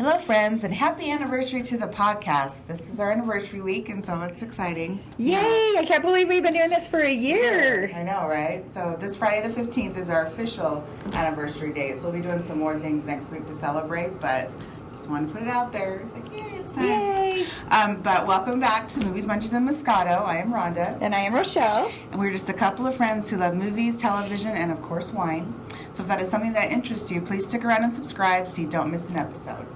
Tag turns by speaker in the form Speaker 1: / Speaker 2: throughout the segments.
Speaker 1: Hello, friends, and happy anniversary to the podcast. This is our anniversary week, and so it's exciting.
Speaker 2: Yay! I can't believe we've been doing this for a year.
Speaker 1: I know, right? So this Friday the 15th is our official anniversary day. So we'll be doing some more things next week to celebrate, but just wanted to put it out there. It's like, yay, it's time.
Speaker 2: Yay!
Speaker 1: But welcome back to Movies, Munchies, and Moscato. I am Rhonda.
Speaker 2: And I am Rochelle.
Speaker 1: And we're just a couple of friends who love movies, television, and of course wine. So if that is something that interests you, please stick around and subscribe so you don't miss an episode.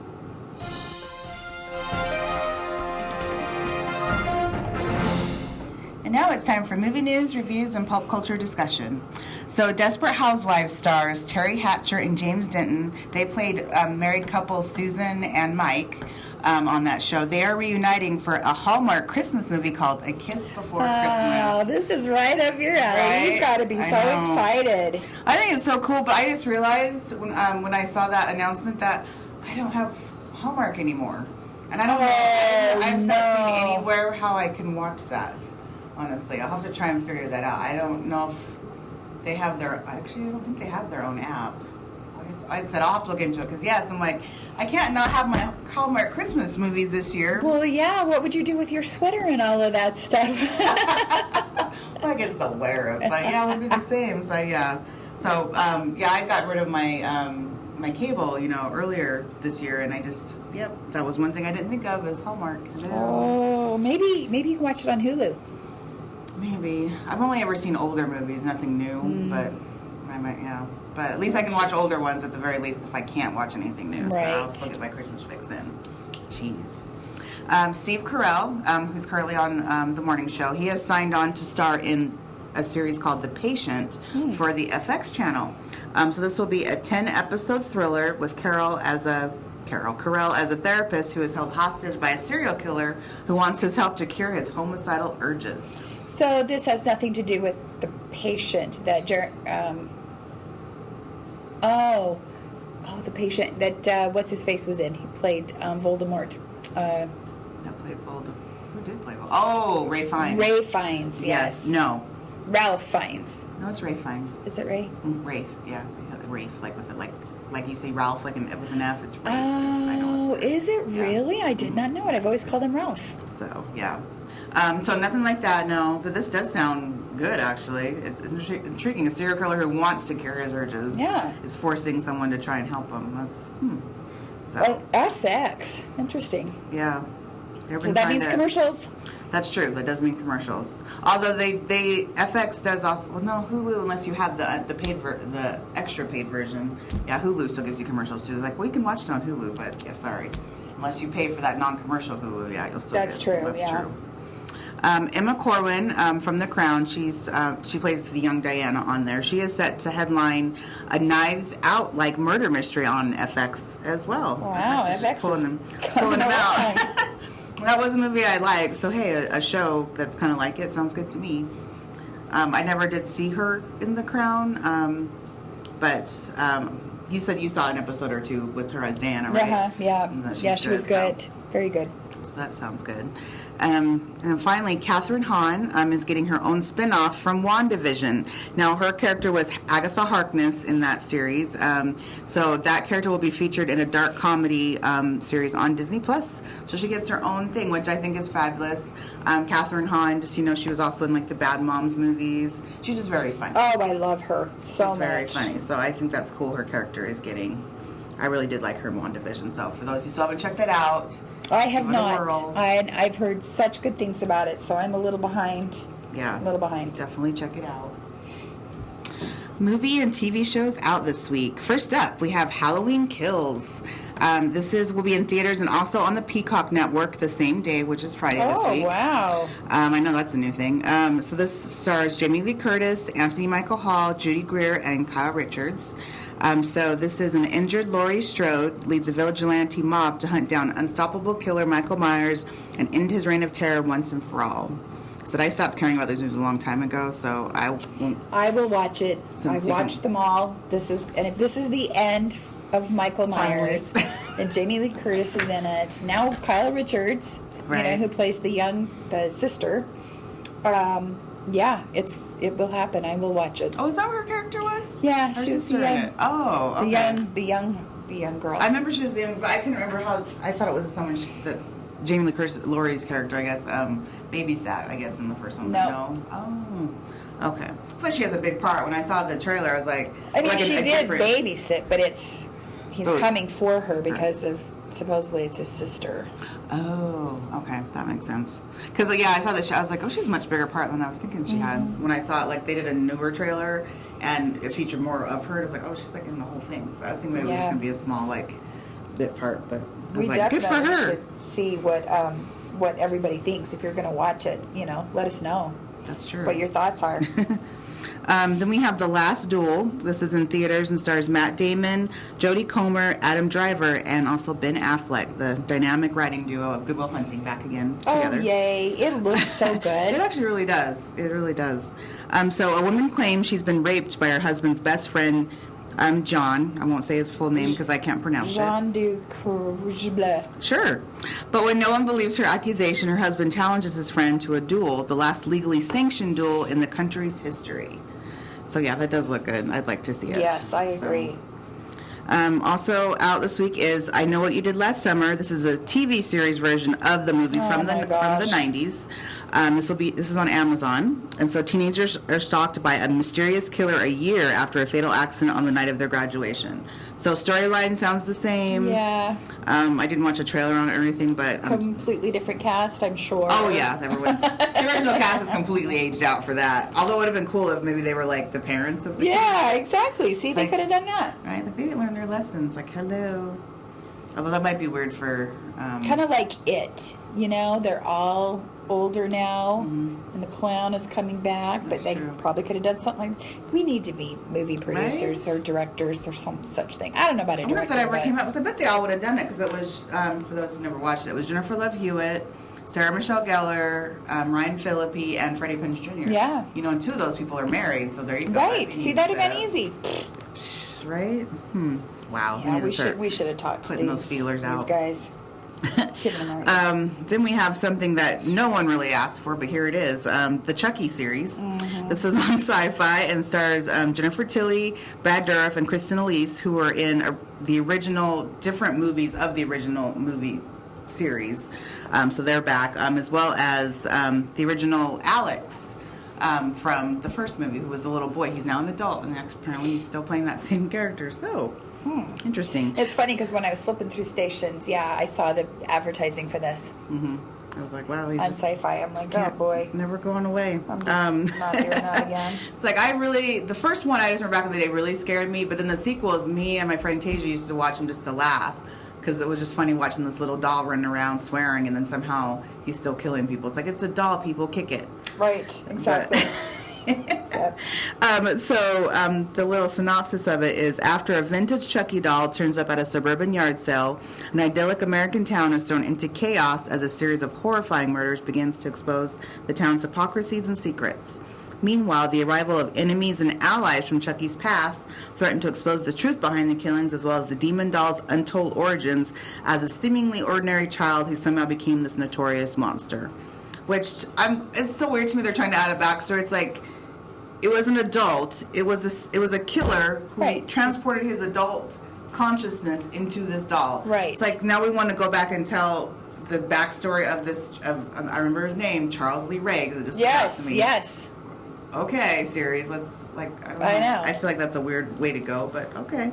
Speaker 1: And now it's time for movie news, reviews, and pop culture discussion. So Desperate Housewives stars Terry Hatcher and James Denton. They played married couple Susan and Mike on that show. They are reuniting for a Hallmark Christmas movie called A Kiss Before Christmas.
Speaker 2: Oh, this is right up your alley.
Speaker 1: Right?
Speaker 2: You've got to be so excited.
Speaker 1: I think it's so cool, but I just realized when I saw that announcement that I don't have Hallmark anymore. And I don't know. I've not seen anywhere how I can watch that. Honestly, I'll have to try and figure that out. I don't know if they have their... Actually, I don't think they have their own app. I said I'll have to look into it because, yes, I'm like, I can't not have my Hallmark Christmas movies this year.
Speaker 2: Well, yeah, what would you do with your sweater and all of that stuff?
Speaker 1: Well, I guess I'll wear it, but yeah, it would be the same. So, yeah. So, I got rid of my my cable, earlier this year, and I just, that was one thing I didn't think of is Hallmark.
Speaker 2: Oh, maybe you can watch it on Hulu.
Speaker 1: Maybe. I've only ever seen older movies, nothing new, but I might, But at least I can watch older ones at the very least if I can't watch anything new.
Speaker 2: Right.
Speaker 1: So I'll still get my Christmas fix in. Jeez. Steve Carell, who's currently on the morning show, he has signed on to star in a series called The Patient for the FX channel. So this will be a 10-episode thriller with Carell as a therapist who is held hostage by a serial killer who wants his help to cure his homicidal urges.
Speaker 2: So this has nothing to do with The Patient that The Patient that what's his face was in. He played Voldemort.
Speaker 1: That played Voldemort. Who did play Voldemort? Oh, Ray Fiennes.
Speaker 2: Ray Fiennes. Yes.
Speaker 1: No.
Speaker 2: Ralph Fiennes.
Speaker 1: No, it's Ray Fiennes.
Speaker 2: Is it Ray?
Speaker 1: Rafe. Yeah, Rafe, like with it, like you say Ralph, with an F. It's Rafe.
Speaker 2: Oh, is it really? I did not know it. I've always called him Ralph.
Speaker 1: So yeah. So nothing like that, no. But this does sound good, actually. It's intriguing. A serial killer who wants to cure his urges is forcing someone to try and help him. That's
Speaker 2: So FX, interesting.
Speaker 1: Yeah.
Speaker 2: So that means commercials.
Speaker 1: That's true. That does mean commercials. Although they FX does also Hulu unless you have the extra paid version. Yeah, Hulu still gives you commercials too. They're like, well, you can watch it on Hulu, but yeah, sorry, unless you pay for that non-commercial Hulu, you'll still.
Speaker 2: That's true.
Speaker 1: That's true. Emma Corwin from The Crown. She plays the young Diana on there. She is set to headline a Knives Out like murder mystery on FX as well.
Speaker 2: Wow, FX is
Speaker 1: pulling them out. That was a movie I liked. So hey, a show that's kind of like it sounds good to me. I never did see her in The Crown, but you said you saw an episode or two with her as Diana, right?
Speaker 2: Yeah, she was good. Very good.
Speaker 1: So that sounds good. And finally, Catherine Hahn is getting her own spin-off from WandaVision. Now, her character was Agatha Harkness in that series. So that character will be featured in a dark comedy series on Disney+. So she gets her own thing, which I think is fabulous. Catherine Hahn, just, she was also in, the Bad Moms movies. She's just very funny.
Speaker 2: Oh, I love her so much.
Speaker 1: She's very funny. So I think that's cool her character is getting. I really did like her in WandaVision. So for those who still haven't checked that out,
Speaker 2: I have not. I've heard such good things about it, so I'm a little behind.
Speaker 1: Yeah.
Speaker 2: A little behind.
Speaker 1: Definitely check it out. Movie and TV shows out this week. First up, we have Halloween Kills. Will be in theaters and also on the Peacock Network the same day, which is Friday this week.
Speaker 2: Oh, wow.
Speaker 1: I know that's a new thing. So this stars Jamie Lee Curtis, Anthony Michael Hall, Judy Greer, and Kyle Richards. So this is an injured Laurie Strode leads a vigilante mob to hunt down unstoppable killer Michael Myers and end his reign of terror once and for all. So I stopped caring about these movies a long time ago, so I won't.
Speaker 2: I will watch it. I've watched them all. If this is the end of Michael Myers, and Jamie Lee Curtis is in it. Now Kyle Richards, who plays the sister. It will happen. I will watch it.
Speaker 1: Oh, is that what her character was?
Speaker 2: Yeah,
Speaker 1: her
Speaker 2: she was
Speaker 1: sister in it. Oh, okay.
Speaker 2: The young the young girl.
Speaker 1: I remember she was the young, but I couldn't remember how. I thought it was someone that Jamie Lee Curtis, Laurie's character, I guess, babysat. I guess in the first one.
Speaker 2: No.
Speaker 1: Oh, okay. It's like she has a big part. When I saw the trailer, I was like,
Speaker 2: I mean,
Speaker 1: like
Speaker 2: she did babysit, but he's coming for her because of supposedly it's his sister.
Speaker 1: Oh, okay, that makes sense. Because I saw the show. I was like, oh, she's a much bigger part than I was thinking she had. When I saw it, like they did a newer trailer and it featured more of her. I was like, oh, she's like in the whole thing. So I was thinking maybe it was just gonna be a small like bit part, but I was like, good for her.
Speaker 2: Should see what everybody thinks. If you're gonna watch it, let us know.
Speaker 1: That's true.
Speaker 2: What your thoughts are.
Speaker 1: Then we have The Last Duel. This is in theaters and stars Matt Damon, Jodie Comer, Adam Driver, and also Ben Affleck, the dynamic writing duo of Good Will Hunting, back again together.
Speaker 2: Oh, yay. It looks so good.
Speaker 1: It actually really does. It really does. So a woman claims she's been raped by her husband's best friend, John. I won't say his full name because I can't pronounce
Speaker 2: Jean du Courgeble.
Speaker 1: Sure. But when no one believes her accusation, her husband challenges his friend to a duel, the last legally sanctioned duel in the country's history. So yeah, that does look good. I'd like to see it.
Speaker 2: Yes, I agree.
Speaker 1: Also out this week is I Know What You Did Last Summer. This is a TV series version of the movie from the 90s. This is on Amazon, and so teenagers are stalked by a mysterious killer a year after a fatal accident on the night of their graduation. So storyline sounds the same.
Speaker 2: Yeah.
Speaker 1: I didn't watch a trailer on it or anything, but
Speaker 2: completely different cast, I'm sure.
Speaker 1: Oh yeah, the original cast is completely aged out for that. Although it would have been cool if maybe they were like the parents of the kids.
Speaker 2: Exactly. See, they could have done that.
Speaker 1: Right? Like they didn't learn their lessons. Like hello. Although that might be weird for.
Speaker 2: Kind of like It. They're all older now, and the clown is coming back, but they probably could have done something like. We need to be movie producers or directors or some such thing. I don't know about a director.
Speaker 1: I wonder if that ever came out. I bet they all would have done it because it was for those who never watched it. It was Jennifer Love Hewitt, Sarah Michelle Gellar, Ryan Phillippe, and Freddie Prinze Jr.
Speaker 2: Yeah.
Speaker 1: And two of those people are married, so there you go.
Speaker 2: Right. See, that'd have been easy.
Speaker 1: Right. Wow.
Speaker 2: Yeah, we should have talked
Speaker 1: putting
Speaker 2: to
Speaker 1: those feelers out.
Speaker 2: These guys.
Speaker 1: Then we have something that no one really asked for, but here it is. The Chucky series. This is on Sci-Fi and stars Jennifer Tilly, Brad Dourif, and Kristen Elise, who were in the original different movies of the original movie series. So they're back, as well as the original Alex from the first movie, who was the little boy. He's now an adult, and apparently he's still playing that same character. So interesting.
Speaker 2: It's funny because when I was flipping through stations, I saw the advertising for this.
Speaker 1: I was like, wow, he's
Speaker 2: on
Speaker 1: just
Speaker 2: Sci-Fi. I'm like, oh boy,
Speaker 1: never going away.
Speaker 2: I'm just not doing that again.
Speaker 1: It's like the first one I just remember back in the day really scared me, but then the sequels, me and my friend Tasia used to watch them just to laugh because it was just funny watching this little doll running around swearing, and then somehow he's still killing people. It's like it's a doll, people kick it.
Speaker 2: Right, exactly.
Speaker 1: The little synopsis of it is: after a vintage Chucky doll turns up at a suburban yard sale, an idyllic American town is thrown into chaos as a series of horrifying murders begins to expose the town's hypocrisies and secrets. Meanwhile, the arrival of enemies and allies from Chucky's past threaten to expose the truth behind the killings, as well as the demon doll's untold origins as a seemingly ordinary child who somehow became this notorious monster. Which it's so weird to me. They're trying to add a backstory. It's like it was an adult. It was a killer who transported his adult consciousness into this doll.
Speaker 2: Right.
Speaker 1: It's like now we want to go back and tell the backstory of this. I remember his name, Charles Lee Ray. It just
Speaker 2: Yes.
Speaker 1: Okay, series. Let's I know. I feel like that's a weird way to go, but okay.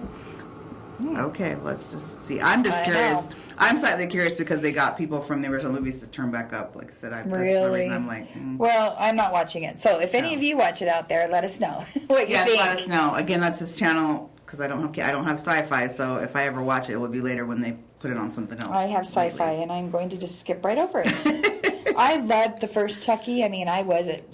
Speaker 1: Okay, let's just see. I'm just curious. I'm slightly curious because they got people from the original movies to turn back up. Like I said, that's the reason I'm like.
Speaker 2: Well, I'm not watching it. So if any of you watch it out there, let us know what you think.
Speaker 1: Yes, let us know. Again, that's this channel because I don't have Sci-Fi. So if I ever watch it, it will be later when they put it on something else.
Speaker 2: I have Sci-Fi, and I'm going to just skip right over it. I loved the first Chucky. I mean,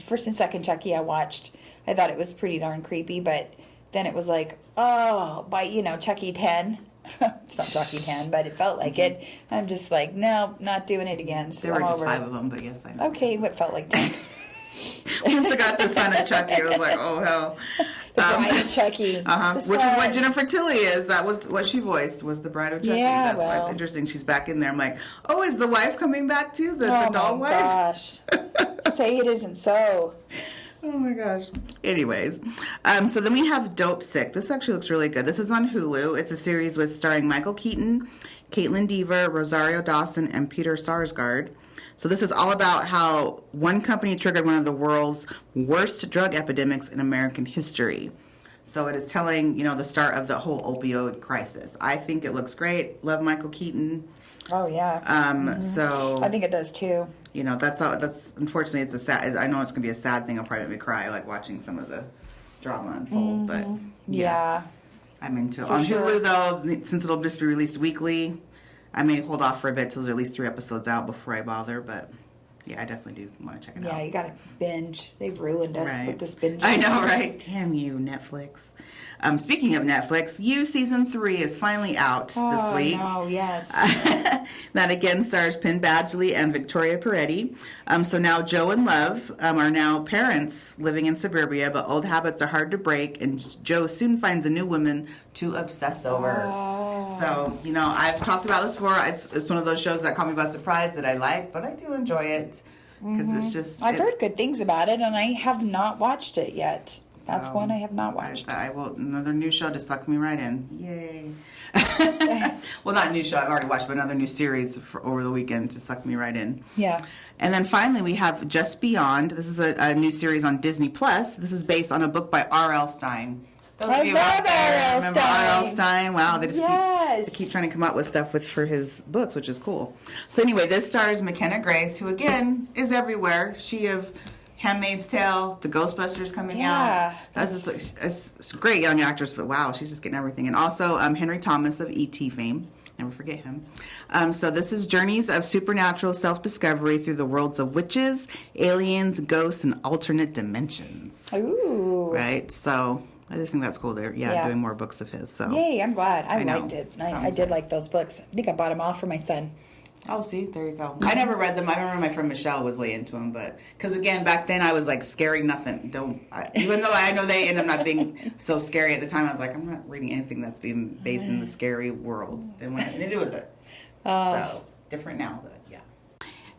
Speaker 2: first and second Chucky I watched. I thought it was pretty darn creepy, but then it was like, by Chucky 10. It's not Chucky 10, but it felt like it. I'm just like, no, not doing it again. So
Speaker 1: there were just 5 of them, but yes, I know.
Speaker 2: Okay, what felt like 10.
Speaker 1: Once I got the son of Chucky, it was like, oh hell.
Speaker 2: The Bride of Chucky.
Speaker 1: Which is what Jennifer Tilly is. That was what she voiced, was the Bride of Chucky.
Speaker 2: Yeah,
Speaker 1: That's why it's interesting. She's back in there. I'm like, oh, is the wife coming back too? The doll wife?
Speaker 2: Oh my gosh. Say it isn't so.
Speaker 1: Oh my gosh. Anyways, so then we have Dope Sick. This actually looks really good. This is on Hulu. It's a series with starring Michael Keaton, Caitlin Dever, Rosario Dawson, and Peter Sarsgaard. So this is all about how one company triggered one of the world's worst drug epidemics in American history. So it is telling, the start of the whole opioid crisis. I think it looks great. Love Michael Keaton.
Speaker 2: Oh yeah.
Speaker 1: So
Speaker 2: I think it does too.
Speaker 1: That's unfortunately it's a sad. I know it's gonna be a sad thing. It'll probably make me cry like watching some of the drama unfold. But
Speaker 2: yeah,
Speaker 1: I'm into it.
Speaker 2: For
Speaker 1: On
Speaker 2: sure.
Speaker 1: Hulu though, since it'll just be released weekly, I may hold off for a bit till there's at least 3 episodes out before I bother. But yeah, I definitely do want to check it out.
Speaker 2: Yeah, you gotta binge. They've ruined us with this binge.
Speaker 1: I know, right? Damn you, Netflix. Speaking of Netflix, You Season 3 is finally out this week.
Speaker 2: Oh, yes.
Speaker 1: That again stars Penn Badgley and Victoria Peretti. So now Joe and Love are now parents living in suburbia, but old habits are hard to break, and Joe soon finds a new woman to obsess over. So, I've talked about this before. It's one of those shows that caught me by surprise that I like, but I do enjoy it because it's just...
Speaker 2: I've heard good things about it, and I have not watched it yet. That's one I have not watched.
Speaker 1: I will. Another new show to suck me right in. Yay. Well, not a new show. I've already watched, but another new series over the weekend to suck me right in.
Speaker 2: Yeah.
Speaker 1: And then finally, we have Just Beyond. This is a new series on Disney Plus. This is based on a book by R.L. Stein.
Speaker 2: I love R.L.
Speaker 1: Remember
Speaker 2: Stein.
Speaker 1: R.L. Stein? Wow, they
Speaker 2: Yes.
Speaker 1: keep trying to come up with stuff for his books, which is cool. So anyway, this stars McKenna Grace, who again is everywhere. She of Handmaid's Tale, the Ghostbusters coming out. That's just it's a great young actress, but wow, she's just getting everything. And also Henry Thomas of E.T. fame. Never forget him. So this is journeys of supernatural self-discovery through the worlds of witches, aliens, ghosts, and alternate dimensions.
Speaker 2: Ooh.
Speaker 1: Right? So I just think that's cool. They're doing more books of his. So
Speaker 2: yay, I'm glad. I
Speaker 1: know.
Speaker 2: liked it. I did like those books. I think I bought them all for my son.
Speaker 1: Oh, see, there you go. I never read them. I remember my friend Michelle was way into them, but because again, back then I was like scaring nothing. Even though I know they end up not being so scary at the time, I was like, I'm not reading anything that's being based in the scary world. Didn't want anything to do with it. So different now, but yeah.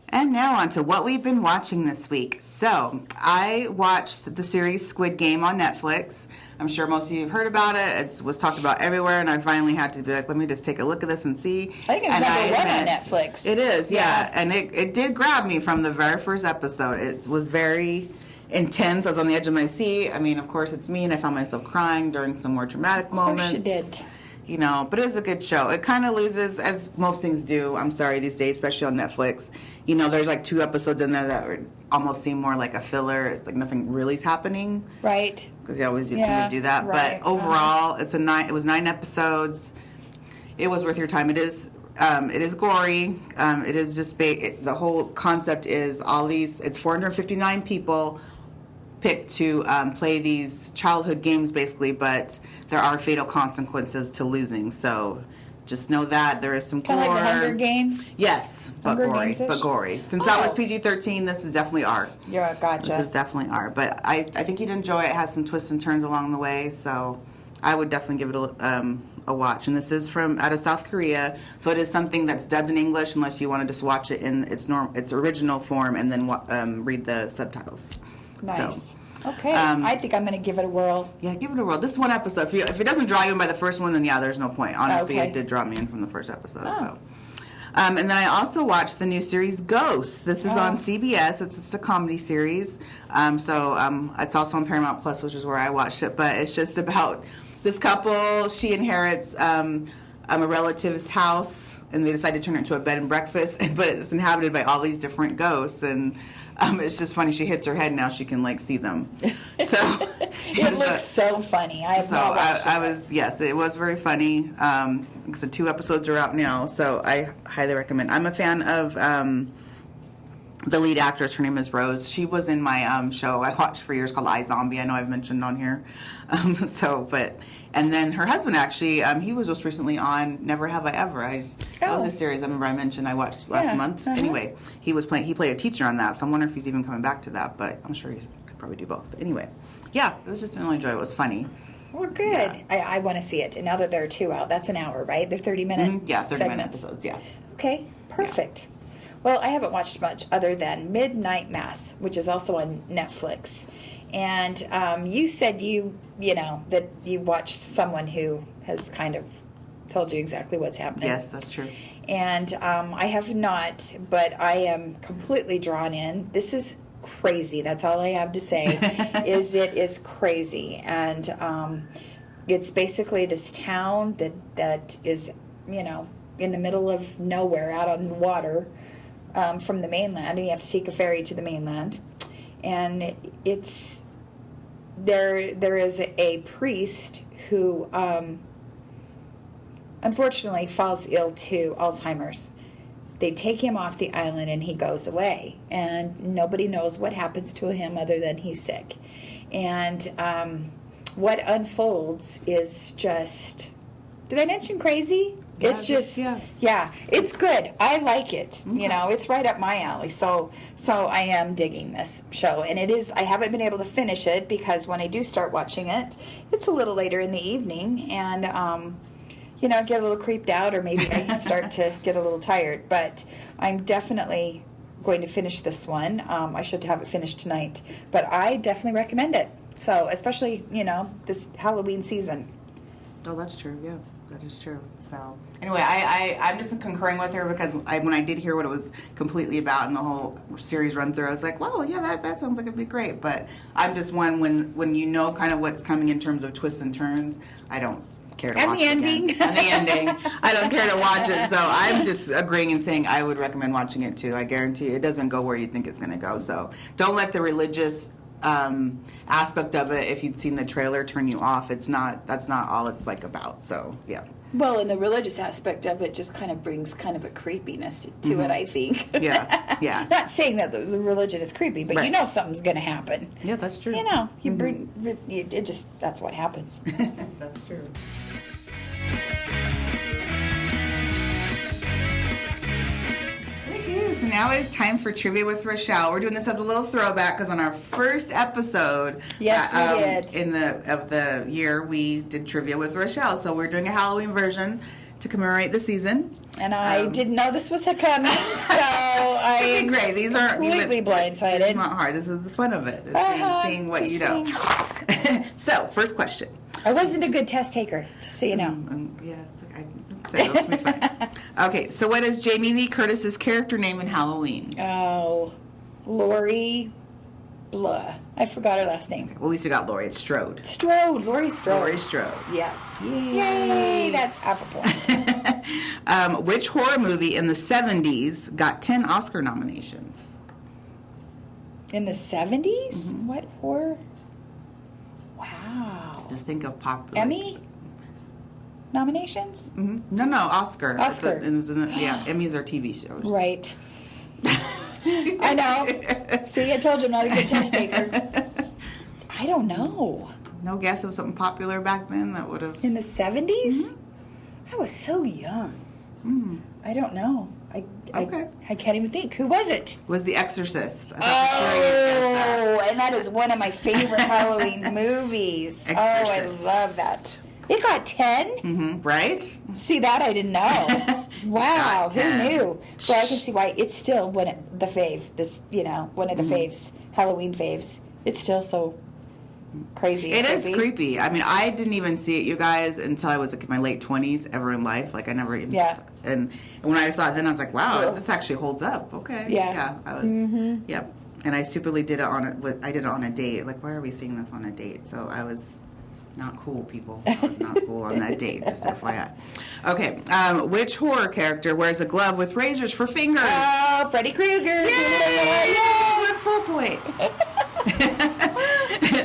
Speaker 1: And now on to what we've been watching this week. So I watched the series Squid Game on Netflix. I'm sure most of you have heard about it. It was talked about everywhere, and I finally had to be like, let me just take a look at this and see.
Speaker 2: I think it's number one on Netflix.
Speaker 1: It is, yeah. And it did grab me from the very first episode. It was very intense. I was on the edge of my seat. I mean, of course, it's me, and I found myself crying during some more dramatic moments.
Speaker 2: Of course you did.
Speaker 1: But it is a good show. It kind of loses, as most things do, I'm sorry, these days, especially on Netflix. There's like 2 episodes in there that almost seem more like a filler. It's like nothing really's happening.
Speaker 2: Right.
Speaker 1: Because they always seem to do that.
Speaker 2: Right.
Speaker 1: But overall, it was 9 episodes. It was worth your time. It is gory. It is just the whole concept is it's 459 people picked to play these childhood games, basically, but there are fatal consequences to losing. So just know that there is some gore.
Speaker 2: Kind of like the Hunger Games?
Speaker 1: Yes, but gory. Since that was PG-13, this is definitely R.
Speaker 2: Yeah, gotcha.
Speaker 1: This is definitely R. But I think you'd enjoy it. It has some twists and turns along the way, so I would definitely give it a watch. And this is out of South Korea, so it is something that's dubbed in English, unless you want to just watch it in its original form and then read the subtitles.
Speaker 2: Nice.
Speaker 1: So,
Speaker 2: okay. I think I'm going to give it a whirl.
Speaker 1: Yeah, give it a whirl. This is one episode. If it doesn't draw you in by the first one, then there's no point. Honestly,
Speaker 2: Okay.
Speaker 1: It did draw me in from the first episode.
Speaker 2: Oh.
Speaker 1: So. And then I also watched the new series Ghosts. This is on CBS. It's just a comedy series. It's also on Paramount Plus, which is where I watched it. But it's just about this couple. She inherits a relative's house, and they decide to turn it into a bed and breakfast. But it's inhabited by all these different ghosts, and it's just funny. She hits her head now; she can see them. So
Speaker 2: It looks so funny.
Speaker 1: It was very funny. So 2 episodes are out now, so I highly recommend. I'm a fan of the lead actress. Her name is Rose. She was in my show I watched for years called iZombie. I know I've mentioned on here. And then her husband actually, he was just recently on Never Have I Ever. That was a series I remember I mentioned I watched last month. Uh-huh. Anyway, he played a teacher on that, so I wonder if he's even coming back to that, but I'm sure he could probably do both. But anyway, yeah, it was just really enjoyable. It was funny.
Speaker 2: Well, good. Yeah. I want to see it. And now that there are 2 out, that's an hour, right? They're 30-minute
Speaker 1: 30-minute episodes, yeah.
Speaker 2: Okay, perfect. Yeah. Well, I haven't watched much other than Midnight Mass, which is also on Netflix. And you said you know, that you watched someone who has kind of told you exactly what's happening.
Speaker 1: Yes, that's true.
Speaker 2: And I have not, but I am completely drawn in. This is crazy. That's all I have to say. It is crazy. And it's basically this town that is, you know, in the middle of nowhere, out on the water from the mainland, and you have to take a ferry to the mainland. And it's there is a priest who unfortunately falls ill to Alzheimer's. They take him off the island and he goes away, and nobody knows what happens to him other than he's sick. And what unfolds is just, did I mention crazy?
Speaker 1: Yeah,
Speaker 2: It's just,
Speaker 1: yeah,
Speaker 2: it's good. I like it.
Speaker 1: Okay.
Speaker 2: You know, it's right up my alley. So I am digging this show, and it is. I haven't been able to finish it because when I do start watching it, it's a little later in the evening, and you know, get a little creeped out, or maybe I start to get a little tired. But I'm definitely going to finish this one. I should have it finished tonight, but I definitely recommend it. So especially, you know, this Halloween season.
Speaker 1: Oh, that's true. Yeah, that is true. So anyway, I'm just concurring with her because when I did hear what it was completely about and the whole series run through, I was like, well, yeah, that sounds like it'd be great. But I'm just one when you know kind of what's coming in terms of twists and turns, I don't care to watch it
Speaker 2: ending.
Speaker 1: again. And the ending. I don't care to watch it. So I'm just agreeing and saying I would recommend watching it too. I guarantee it doesn't go where you think it's going to go. So don't let the religious aspect of it, if you'd seen the trailer, turn you off. That's not all it's like about. So yeah.
Speaker 2: Well, and the religious aspect of it just kind of brings kind of a creepiness to it, I think.
Speaker 1: Yeah.
Speaker 2: Not saying that the religion is creepy, but you know something's going to happen.
Speaker 1: Yeah, that's true.
Speaker 2: You know, you bring it just, that's what happens.
Speaker 1: That's true. So now it's time for Trivia with Rochelle. We're doing this as a little throwback because on our first episode,
Speaker 2: yes, we did.
Speaker 1: of the year, we did Trivia with Rochelle. So we're doing a Halloween version to commemorate the season.
Speaker 2: And I didn't know this was coming, so I am
Speaker 1: great. These aren't
Speaker 2: completely blindsided.
Speaker 1: It's not hard. This is the fun of it. Seeing what you know. So, first question.
Speaker 2: I wasn't a good test taker, just so you know.
Speaker 1: Yeah, I'd say those will be fun. Okay, so what is Jamie Lee Curtis's character name in Halloween?
Speaker 2: Oh, Lori blah. I forgot her last name.
Speaker 1: Okay, well, at least you got Laurie. It's Strode.
Speaker 2: Laurie Strode.
Speaker 1: Laurie Strode.
Speaker 2: Yes. Yay, that's half a point.
Speaker 1: Which horror movie in the 70s got 10 Oscar nominations?
Speaker 2: In the 70s? Mm-hmm. What horror? Wow.
Speaker 1: Just think of popular.
Speaker 2: Emmy nominations?
Speaker 1: Mm-hmm. No, Oscar.
Speaker 2: Oscar.
Speaker 1: Emmys are TV shows.
Speaker 2: Right. I know. See, I told you I'm not a good test taker. I don't know.
Speaker 1: No guess of something popular back then that would have...
Speaker 2: In the 70s? Mm-hmm. I was so young.
Speaker 1: Mm.
Speaker 2: I don't know. I can't even think. Who was it?
Speaker 1: Was The Exorcist.
Speaker 2: And that is one of my favorite Halloween movies.
Speaker 1: Exorcist.
Speaker 2: Oh, I love that. It got 10?
Speaker 1: Mm-hmm. Right?
Speaker 2: See, that I didn't know. Wow, who knew? So I can see why it's still one of the faves, Halloween faves. It's still so crazy.
Speaker 1: It is creepy. I mean, I didn't even see it, you guys, until I was like in my late 20s ever in life. Like, I never even...
Speaker 2: Yeah.
Speaker 1: And when I saw it then, I was like, wow, this actually holds up. Okay.
Speaker 2: Yeah.
Speaker 1: I was... Yep. And I stupidly did it on a date. Like, why are we seeing this on a date? So I was... Not cool, people. I was not cool on that date, just FYI. Okay, which horror character wears a glove with razors for fingers?
Speaker 2: Oh, Freddy Krueger.
Speaker 1: Yay! 1 full point.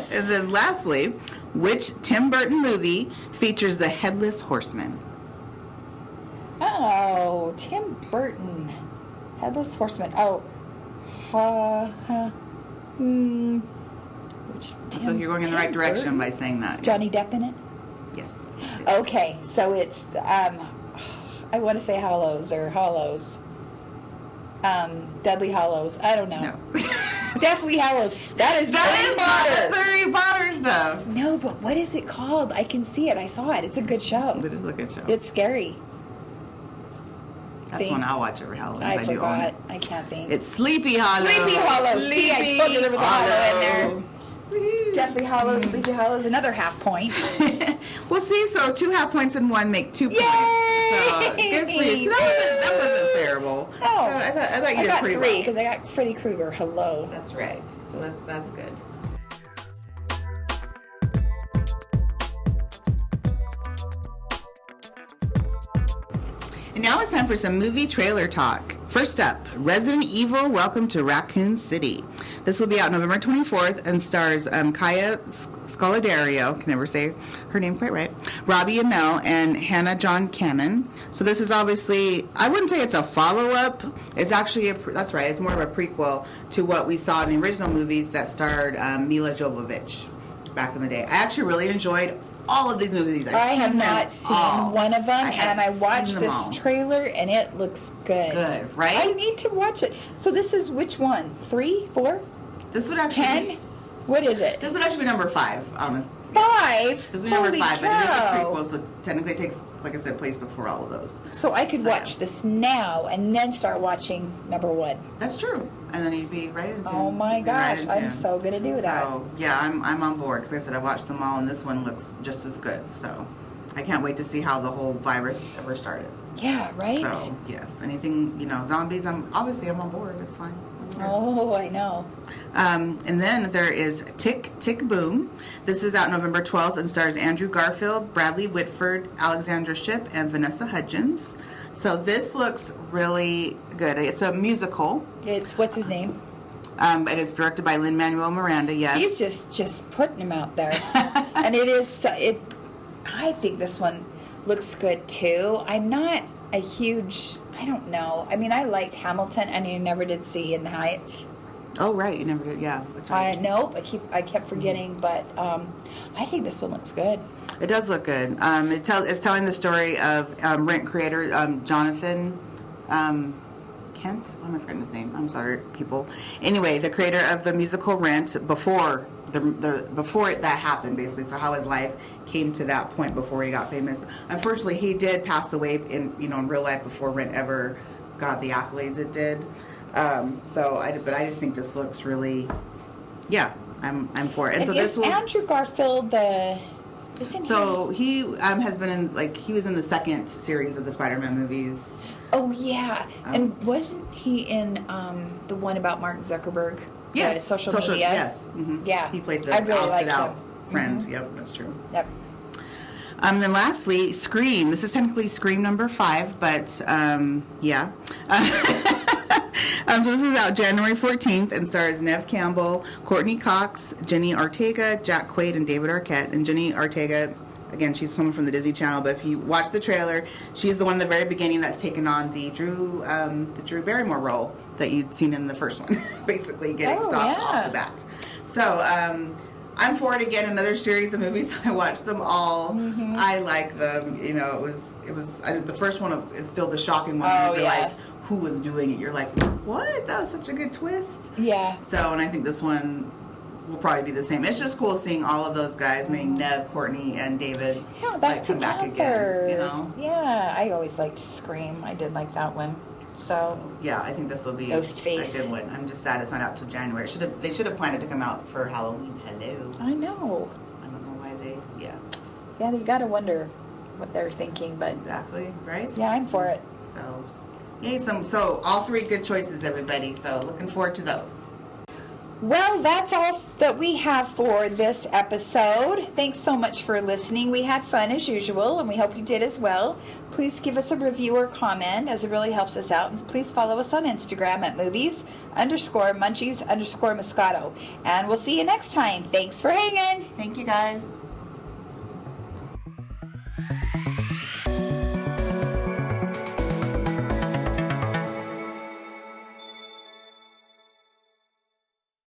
Speaker 1: And then lastly, which Tim Burton movie features the Headless Horseman?
Speaker 2: Oh, Tim Burton. Headless Horseman. Oh.
Speaker 1: I feel like you're going in the right direction by saying that.
Speaker 2: Is Johnny Depp in it?
Speaker 1: Yes.
Speaker 2: Okay, so it's I want to say Hollows. Deadly Hollows. I don't know.
Speaker 1: No.
Speaker 2: Deathly Hallows. That is
Speaker 1: Harry Potter stuff.
Speaker 2: No, but what is it called? I can see it. I saw it. It's a good show.
Speaker 1: It is a good show.
Speaker 2: It's scary.
Speaker 1: That's one I'll watch every Halloween.
Speaker 2: I forgot. I can't think.
Speaker 1: It's Sleepy Hollow.
Speaker 2: Sleepy Hollow. See, I told you there was a hollow in there.
Speaker 1: Woo-hoo.
Speaker 2: Deathly Hallows, Sleepy Hallows, another half point.
Speaker 1: We'll see. So 2 half points and 1 make 2 points. So good for you. So that wasn't terrible.
Speaker 2: No.
Speaker 1: I thought you did pretty well.
Speaker 2: I got 3 because I got Freddy Krueger. Hello.
Speaker 1: That's right. So that's good. And now it's time for some movie trailer talk. First up, Resident Evil Welcome to Racoon City. This will be out November 24th and stars Kaya Scodelario, can never say her name quite right, Robbie Amell, and Hannah John Kamen. So this is obviously, I wouldn't say it's a follow-up. It's actually, that's right, it's more of a prequel to what we saw in the original movies that starred Mila Jovovich back in the day. I actually really enjoyed all of these movies.
Speaker 2: I have not seen one of them, and I watched this
Speaker 1: all.
Speaker 2: trailer, and it looks good.
Speaker 1: Good, right?
Speaker 2: I need to watch it. So this is which one? 3, 4,
Speaker 1: This would actually
Speaker 2: 10? What is it?
Speaker 1: This would actually be number 5, honestly.
Speaker 2: 5?
Speaker 1: This is number 5,
Speaker 2: cow.
Speaker 1: but it is a prequel, so technically it takes, like I said, place before all of those.
Speaker 2: So I could watch this now and then start watching number 1.
Speaker 1: That's true, and then you'd be right in tune.
Speaker 2: Oh my
Speaker 1: You'd be right
Speaker 2: gosh,
Speaker 1: in
Speaker 2: I'm
Speaker 1: tune.
Speaker 2: so gonna do that.
Speaker 1: So yeah, I'm on board because like I said I watched them all, and this one looks just as good. So I can't wait to see how the whole virus ever started.
Speaker 2: Yeah, right?
Speaker 1: So yes, anything zombies, I'm on board. It's fine.
Speaker 2: Oh, I know.
Speaker 1: And then there is Tick, Tick, Boom. This is out November 12th and stars Andrew Garfield, Bradley Whitford, Alexandra Shipp, and Vanessa Hudgens. So this looks really good. It's a musical.
Speaker 2: What's his name?
Speaker 1: It is directed by Lin-Manuel Miranda, yes.
Speaker 2: He's just putting him out there. And I think this one looks good too. I'm not a huge, I don't know. I mean, I liked Hamilton, and you never did see In the Heights.
Speaker 1: Oh, right. You never did, yeah.
Speaker 2: Nope. I kept forgetting, but I think this one looks good.
Speaker 1: It does look good. It's telling the story of Rent creator Jonathan Kent. Why am I forgetting his name? I'm sorry, people. Anyway, the creator of the musical Rent before before that happened, basically. So how his life came to that point before he got famous. Unfortunately, he did pass away in real life before Rent ever got the accolades it did. But I just think this looks really, yeah, I'm for it. And so
Speaker 2: is Andrew Garfield
Speaker 1: he has been in he was in the second series of the Spider-Man movies.
Speaker 2: Oh yeah, and wasn't he in the one about Mark Zuckerberg?
Speaker 1: Yes,
Speaker 2: social media.
Speaker 1: Yes, mm-hmm.
Speaker 2: Yeah,
Speaker 1: he played the
Speaker 2: I really
Speaker 1: I'll sit out
Speaker 2: him.
Speaker 1: friend.
Speaker 2: Mm-hmm.
Speaker 1: Yep, that's true.
Speaker 2: Yep.
Speaker 1: Then lastly, Scream. This is technically Scream number 5, but yeah. So this is out January 14th and stars Neve Campbell, Courtney Cox, Jenny Ortega, Jack Quaid, and David Arquette. And Jenny Ortega, again, she's someone from the Disney Channel, but if you watch the trailer, she's the one in the very beginning that's taken on the Drew Barrymore role that you'd seen in the first one, basically getting stopped off the bat. So I'm for it again. Another series of movies. I watched them all. Mm-hmm. I like them. It was the first one. It's still the shocking one when you realize who was doing it. You're like, what? That was such a good twist. Yeah. So, and I think this one will probably be the same. It's just cool seeing all of those guys, meaning Neve, Courtney, and David, come back again.
Speaker 2: Yeah, I always liked Scream. I did like that one. So
Speaker 1: yeah, I think this will be
Speaker 2: Ghostface.
Speaker 1: a good one. I'm just sad it's not out till January. They should have planned it to come out for Halloween. Hello.
Speaker 2: I know.
Speaker 1: I don't know why they. Yeah.
Speaker 2: Yeah, you gotta wonder what they're thinking, but
Speaker 1: exactly right.
Speaker 2: Yeah, I'm for it.
Speaker 1: So, yay! So all 3 good choices, everybody. So looking forward to those.
Speaker 2: Well, that's all that we have for this episode. Thanks so much for listening. We had fun as usual, and we hope you did as well. Please give us a review or comment, as it really helps us out. And please follow us on Instagram at movies_munchies_moscato. And we'll see you next time. Thanks for hanging.
Speaker 1: Thank you, guys.